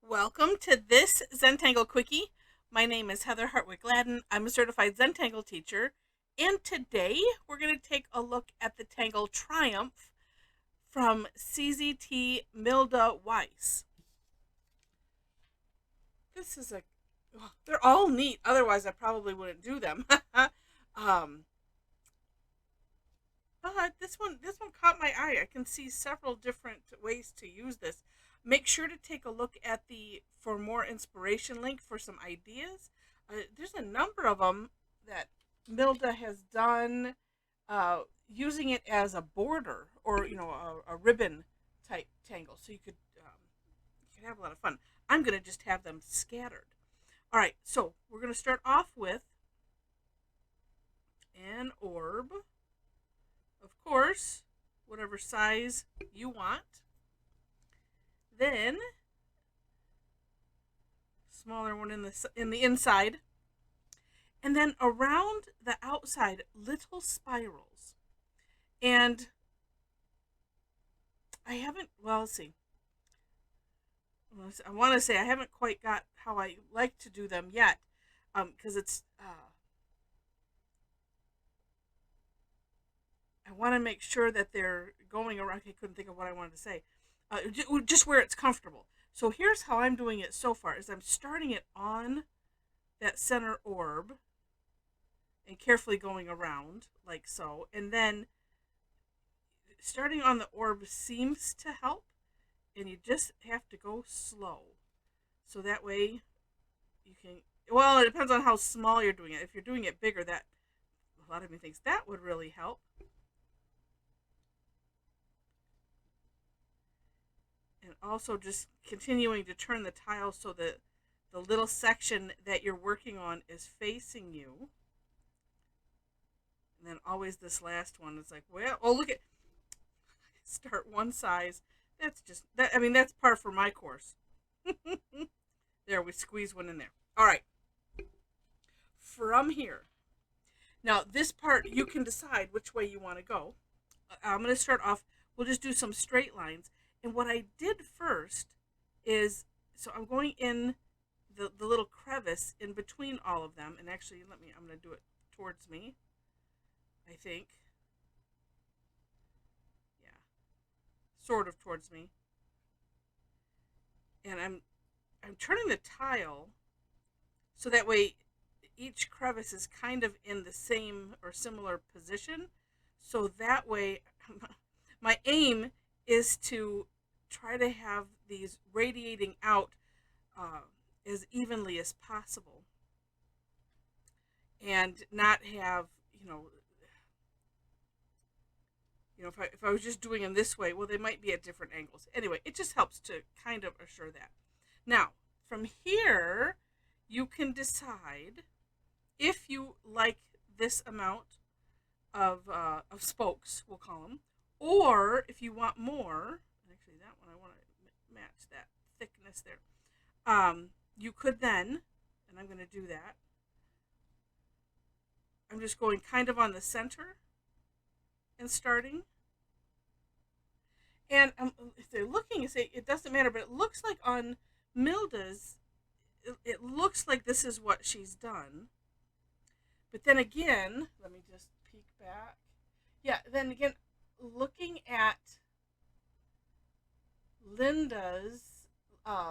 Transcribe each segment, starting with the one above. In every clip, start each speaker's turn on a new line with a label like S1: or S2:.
S1: Welcome to this Zentangle Quickie. My name is Heather Hartwick Gladden. I'm a certified Zentangle teacher, and today we're going to take a look at the Tangle Triumph from CZT Milde Weiss. This is they're all neat, otherwise I probably wouldn't do them. um, but this one caught my eye. I can see several different ways to use this. Make sure to take a look at the for more inspiration link for some ideas. There's a number of them that Milde has done using it as a border or a ribbon type tangle, so you could have a lot of fun. I'm gonna just have them scattered. All right, so we're gonna start off with an orb, of course, whatever size you want. Then smaller one in the inside, and then around the outside little spirals. And I haven't, well, let's see. I want to say I haven't quite got how I like to do them yet, because I want to make sure that they're going around. I couldn't think of what I wanted to say. Just where it's comfortable. So here's how I'm doing it so far: is I'm starting it on that center orb and carefully going around like so, and then starting on the orb seems to help, and you just have to go slow, so that way you can. Well, it depends on how small you're doing it. If you're doing it bigger, that a lot of me thinks that would really help. And also just continuing to turn the tile so that the little section that you're working on is facing you. And then always this last one is like, well, oh, look at, start one size. That's just, that. I mean, that's par for my course. There, we squeeze one in there. All right. From here. Now, this part, you can decide which way you want to go. I'm going to start off, we'll just do some straight lines. And what I did first is, so I'm going in the little crevice in between all of them. And actually, I'm going to do it towards me, I think. Yeah, sort of towards me. And I'm turning the tile so that way each crevice is kind of in the same or similar position. So that way, my aim is to try to have these radiating out as evenly as possible, and not have, if I was just doing them this way, well, they might be at different angles. Anyway, it just helps to kind of assure that. Now, from here, you can decide if you like this amount of spokes, we'll call them, or if you want more. Actually, that one I want to match that thickness there. You could then, and I'm going to do that. I'm just going kind of on the center and starting. And if they're looking, you say it doesn't matter, but it looks like on Milde's, it looks like this is what she's done. But then again, let me just peek back. Yeah, then again, looking at Linda's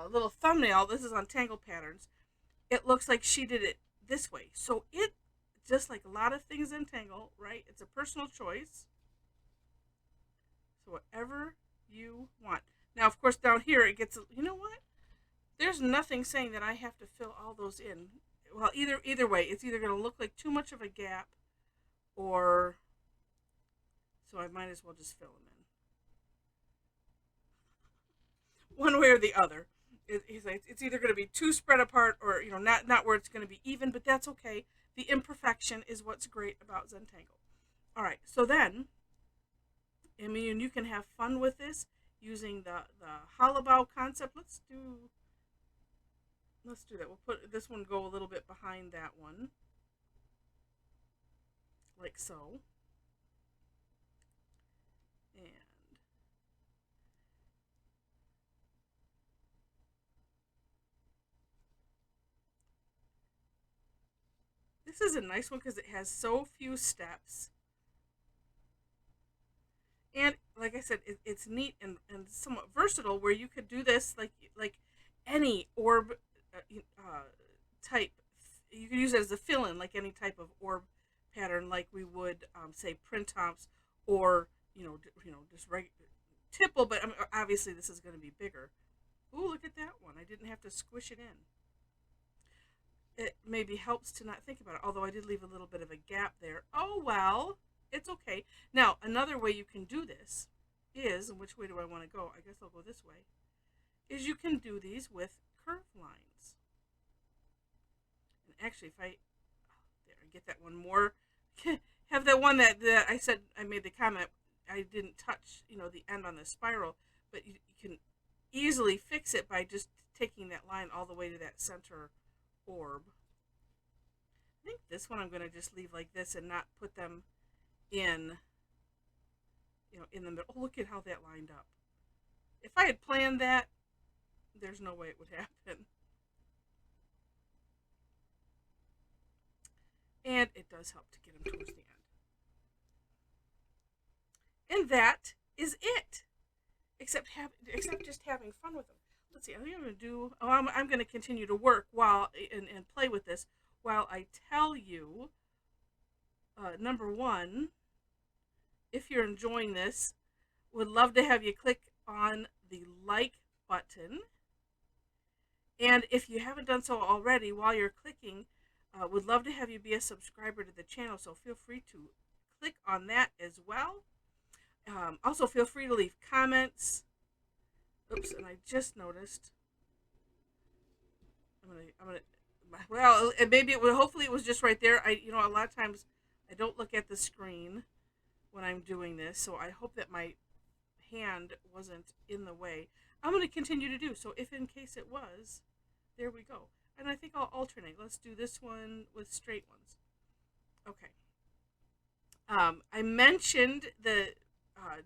S1: little thumbnail, this is on Tangle Patterns, it looks like she did it this way. So it, just like a lot of things in Tangle, right? It's a personal choice. So whatever you want. Now, of course, down here it gets, you know what? There's nothing saying that I have to fill all those in. Well, either way, it's either going to look like too much of a gap, or so I might as well just fill them in. One way or the other. It's either going to be too spread apart, or not where it's going to be even, but that's okay. The imperfection is what's great about Zentangle. All right, so then, I mean, you can have fun with this using the hollow bow concept. Let's do that. We'll put this one, go a little bit behind that one, like so. And This is a nice one because it has so few steps. And like I said, it's neat and somewhat versatile where you could do this like any orb type. You could use it as a fill-in, like any type of orb pattern, like we would say printops or just regular tipple. But I mean, obviously this is going to be bigger. Ooh, look at that one! I didn't have to squish it in. It maybe helps to not think about it. Although I did leave a little bit of a gap there. Oh well. It's okay. Now, another way you can do this is, and which way do I want to go? I guess I'll go this way, is you can do these with curved lines. And actually, if I get that one more, have that one that I said, I made the comment, I didn't touch, the end on the spiral, but you can easily fix it by just taking that line all the way to that center orb. I think this one I'm going to just leave like this and not put them in the middle. Oh, look at how that lined up. If I had planned that, there's no way it would happen. And it does help to get them towards the end. And that is it. Except just having fun with them. Let's see. I'm going to do. Oh, I'm going to continue to work while and play with this while I tell you. Number one, if you're enjoying this, would love to have you click on the like button. And if you haven't done so already, while you're clicking, would love to have you be a subscriber to the channel. So feel free to click on that as well. Also, feel free to leave comments. Oops, and I just noticed. I'm gonna. Well, maybe it would. Hopefully, it was just right there. A lot of times I don't look at the screen when I'm doing this, so I hope that my hand wasn't in the way. I'm going to continue to do so. If in case it was, there we go. And I think I'll alternate. Let's do this one with straight ones. Okay. I mentioned the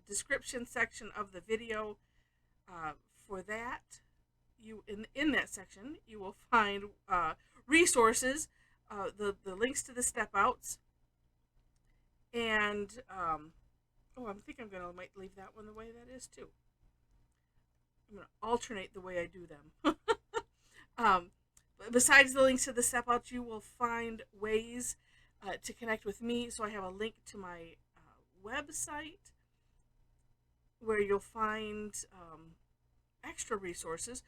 S1: description section of the video. For that, you in that section you will find resources, the links to the step outs, and I think I'm might leave that one the way that is too. I'm gonna alternate the way I do them. Besides the links to the step outs, you will find ways to connect with me. So I have a link to my website where you'll find extra resources,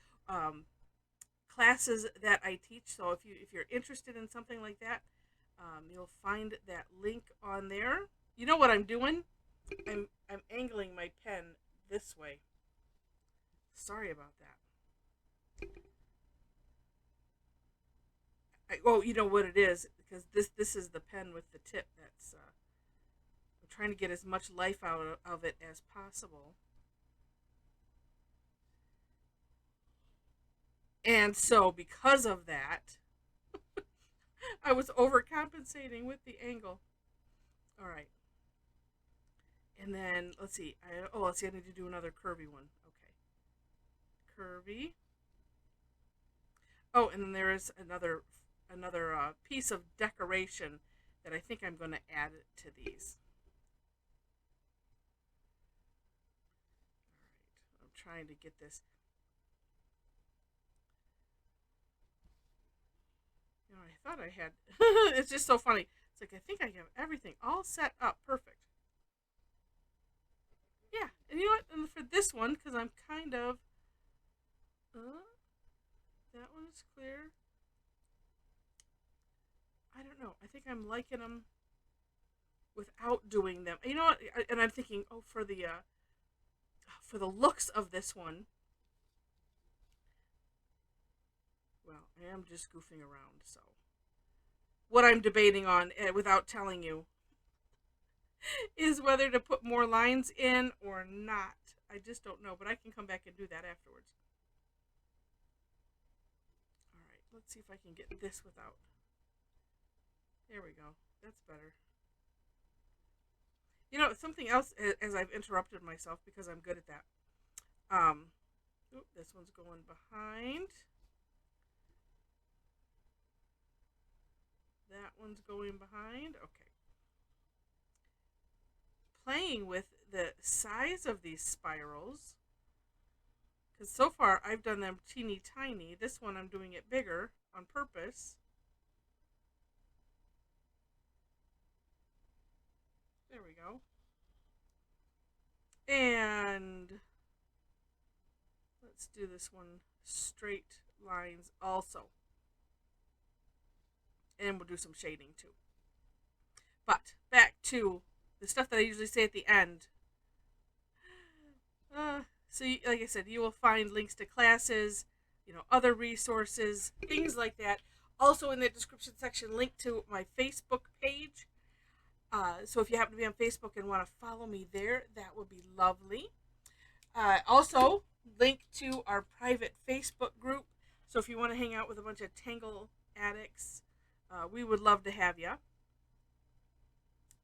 S1: classes that I teach. So if you're interested in something like that, you'll find that link on there. You know what I'm doing? I'm angling my pen this way. Sorry about that. You know what it is, because this is the pen with the tip. That's I'm trying to get as much life out of it as possible. And so because of that, I was overcompensating with the angle. All right. And then let's see. I need to do another curvy one. Okay. Curvy. Oh, and then there is another piece of decoration that I think I'm going to add to these. All right. I'm trying to get this. I thought I had. It's just so funny. It's like I think I have everything all set up perfect. Yeah, and you know what? And for this one, because I'm kind of. That one is clear. I don't know. I think I'm liking them without doing them. You know what? And I'm thinking, for the looks of this one. Well, I am just goofing around, so. What I'm debating on, without telling you, is whether to put more lines in or not. I just don't know, but I can come back and do that afterwards. All right, let's see if I can get this without. There we go. That's better. Something else, as I've interrupted myself because I'm good at that. This one's going behind. that one's going behind. Okay. Playing with the size of these spirals. Because so far I've done them teeny tiny. This one I'm doing it bigger on purpose. There we go. And let's do this one straight lines also. And we'll do some shading too. But back to the stuff that I usually say at the end. So like I said, you will find links to classes, other resources, things like that. Also in the description section, link to my Facebook page. So if you happen to be on Facebook and want to follow me there, that would be lovely. Also, link to our private Facebook group. So if you want to hang out with a bunch of Tangle Addicts, we would love to have you. I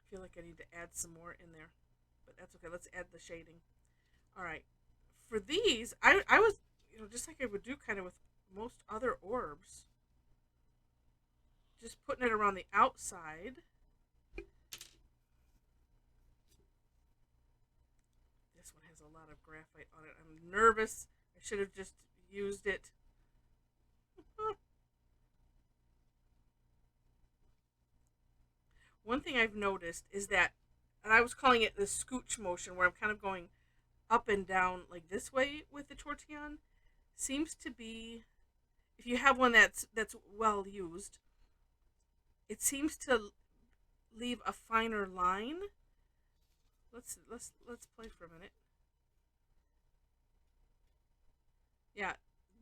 S1: feel like I need to add some more in there, but that's okay. Let's add the shading. All right. For these, I was, just like I would do kind of with most other orbs, just putting it around the outside. This one has a lot of graphite on it. I'm nervous. I should have just used it. One thing I've noticed is that, and I was calling it the scooch motion, where I'm kind of going up and down like this way with the tortillon, seems to be, if you have one that's well used, it seems to leave a finer line. Let's play for a minute. Yeah,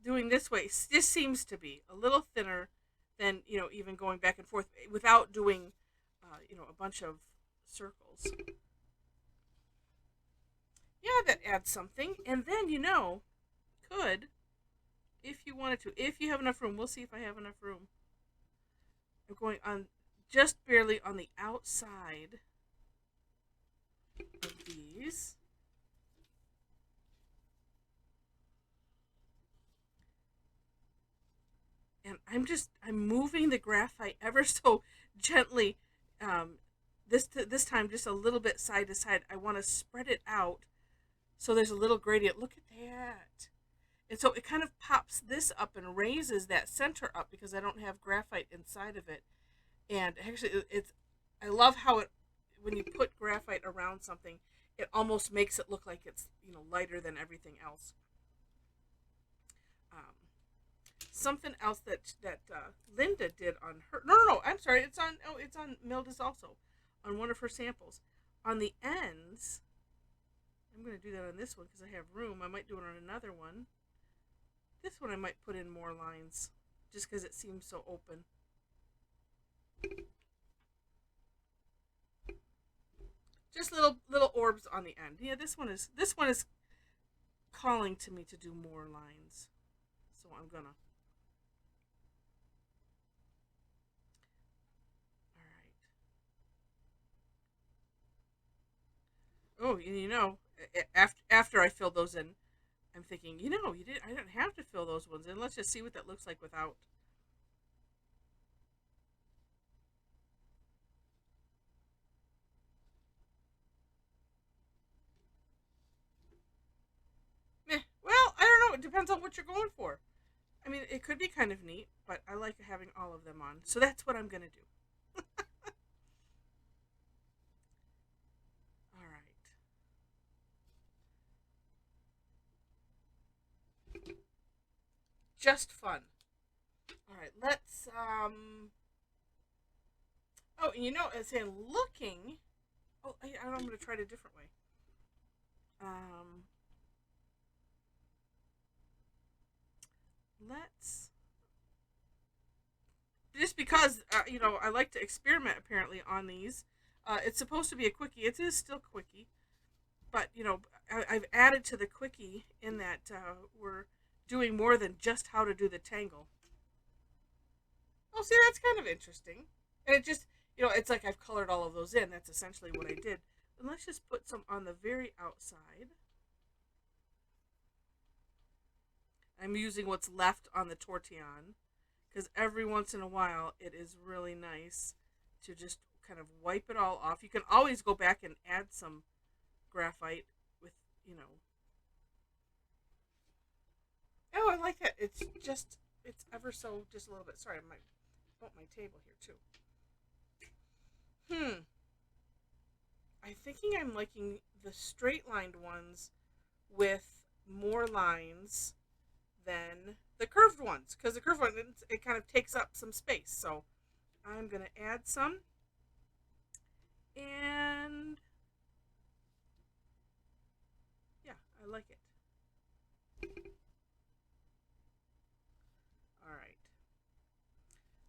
S1: doing this way just seems to be a little thinner than, even going back and forth without doing a bunch of circles. Yeah, that adds something. And then, could, if you wanted to, if you have enough room, we'll see if I have enough room. I'm going on just barely on the outside of these. And I'm moving the graphite ever so gently. This time just a little bit side to side. I want to spread it out so there's a little gradient. Look at that. And so it kind of pops this up and raises that center up because I don't have graphite inside of it. And actually, I love how when you put graphite around something, it almost makes it look like it's lighter than everything else. Something else that Linda did on her. No, I'm sorry. It's on Milde's also, on one of her samples. On the ends, I'm going to do that on this one because I have room. I might do it on another one. This one I might put in more lines just because it seems so open. Just little orbs on the end. Yeah, this one is calling to me to do more lines. So I'm gonna. Oh, after I fill those in, I'm thinking, I didn't have to fill those ones in. Let's just see what that looks like without. Well, I don't know. It depends on what you're going for. I mean, it could be kind of neat, but I like having all of them on. So that's what I'm going to do. All right. Just fun. All right, let's, oh, and as in looking, I'm going to try it a different way. Let's, just because, I like to experiment apparently on these. It's supposed to be a quickie. It is still quickie. But, I've added to the quickie in that we're doing more than just how to do the tangle. Oh, see, that's kind of interesting. And it just, it's like I've colored all of those in. That's essentially what I did. And let's just put some on the very outside. I'm using what's left on the tortillon because every once in a while it is really nice to just kind of wipe it all off. You can always go back and add some graphite with, you know. Oh, I like that. It's ever so just a little bit. Sorry, I might bump my table here too. I'm thinking I'm liking the straight lined ones with more lines than the curved ones, because the curved one, it kind of takes up some space. So I'm going to add some, and yeah, I like it. All right.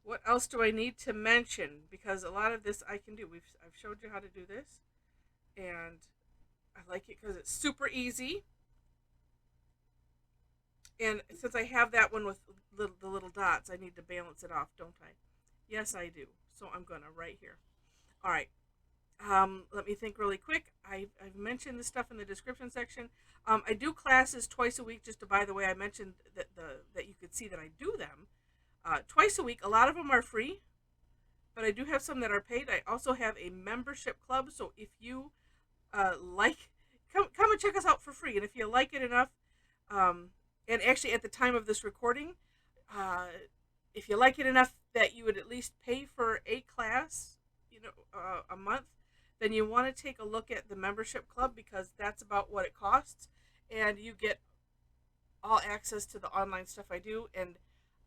S1: What else do I need to mention? Because a lot of this I can do. I've showed you how to do this, and I like it because it's super easy. And since I have that one with the little dots, I need to balance it off, don't I? Yes, I do. So I'm going to right here. All right. Let me think really quick. I've mentioned this stuff in the description section. I do classes twice a week. Just to, by the way, I mentioned that you could see that I do them twice a week. A lot of them are free, but I do have some that are paid. I also have a membership club. So if you come and check us out for free. And if you like it enough, and actually at the time of this recording, if you like it enough that you would at least pay for a class, a month, then you want to take a look at the membership club, because that's about what it costs, and you get all access to the online stuff I do. And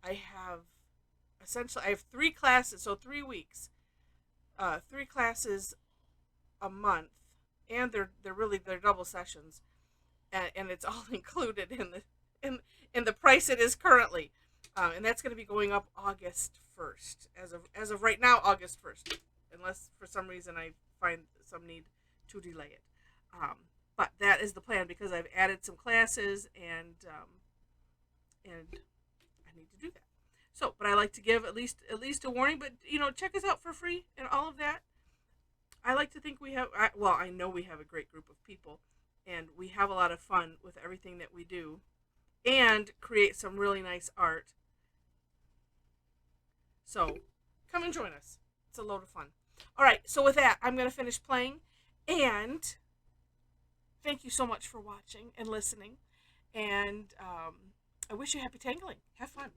S1: I have I have 3 classes, so 3 weeks, 3 classes a month, and they're double sessions, and it's all included in the price it is currently, and that's going to be going up August 1st, as of right now, August 1st, unless for some reason I find some need to delay it. But that is the plan, because I've added some classes, and I need to do that. So, but I like to give at least a warning. But check us out for free and all of that. I like to think I know we have a great group of people, and we have a lot of fun with everything that we do, and create some really nice art. So come and join us. It's a load of fun. All right, so with that, I'm going to finish playing, and thank you so much for watching and listening, and I wish you happy tangling. Have fun.